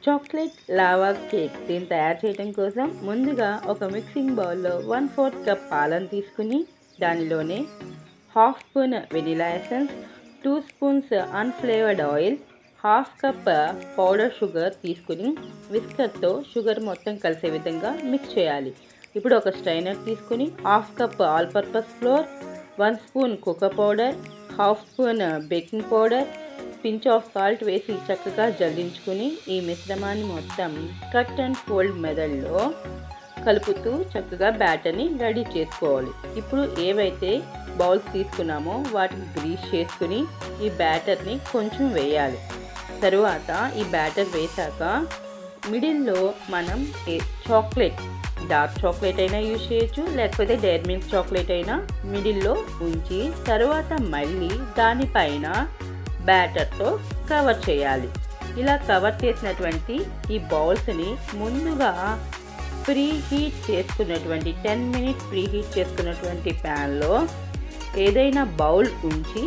Chocolate lava cake దీన్ని తయారు చేయడం కోసం ముందుగా ఒక మిక్సింగ్ బౌల్లో 1/4 కప్ పాలను తీసుకుని దానిలోనే half spoon vanilla essence, 2 spoons unflavoured oil, half cup powder sugar తీసుకుని విస్కర్తో షుగర్ మొత్తం కలిసే విధంగా మిక్స్ చేయాలి. ఇప్పుడు ఒక స్ట్రైనర్ తీసుకుని half cup all purpose flour, 1 spoon cocoa powder, half spoon baking powder, pinch of salt వేసి చక్కగా జల్లించుకుని ఈ మిశ్రమాన్ని మొత్తం కట్ అండ్ ఫోల్డ్ మెథడ్లో కలుపుతూ చక్కగా బ్యాటర్ని రెడీ చేసుకోవాలి. ఇప్పుడు ఏవైతే బౌల్స్ తీసుకున్నామో వాటిని గ్రీస్ చేసుకుని ఈ బ్యాటర్ని కొంచెం వేయాలి. తరువాత ఈ బ్యాటర్ వేసాక మిడిల్లో మనం చాక్లెట్, డార్క్ చాక్లెట్ అయినా యూజ్ చేయొచ్చు, లేకపోతే డైరీ మిల్క్ చాక్లెట్ అయినా మిడిల్లో ఉంచి తర్వాత మళ్ళీ దానిపైన బ్యాటర్తో కవర్ చేయాలి. ఇలా కవర్ చేసినటువంటి ఈ బౌల్స్ని ముందుగా ప్రీ హీట్ చేసుకున్నటువంటి 10 మినిట్స్ ప్రీ హీట్ చేసుకున్నటువంటి ప్యాన్లో ఏదైనా బౌల్ ఉంచి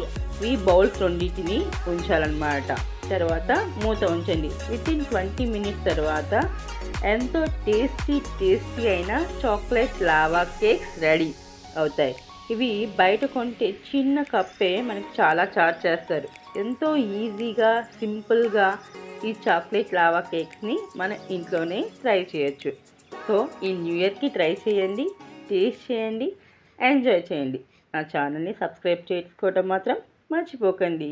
ఈ బౌల్స్ రెండింటిని ఉంచాలన్నమాట. తర్వాత మూత ఉంచండి. వితిన్ 20 మినిట్స్ తర్వాత ఎంతో టేస్టీ అయిన చాక్లెట్ లావా కేక్స్ రెడీ అవుతాయి. ఇవి బయట కొంటే చిన్న కప్పే మనకి చాలా చార్జ్ చేస్తారు. ఎంతో ఈజీగా సింపుల్గా ఈ చాక్లెట్ లావా కేక్స్ని మన ఇంట్లోనే ట్రై చేయొచ్చు. సో ఈ న్యూ ఇయర్కి ట్రై చేయండి, టేస్ట్ చేయండి, ఎంజాయ్ చేయండి. నా ఛానల్ని సబ్స్క్రైబ్ చేసుకోవడం మాత్రం మర్చిపోకండి.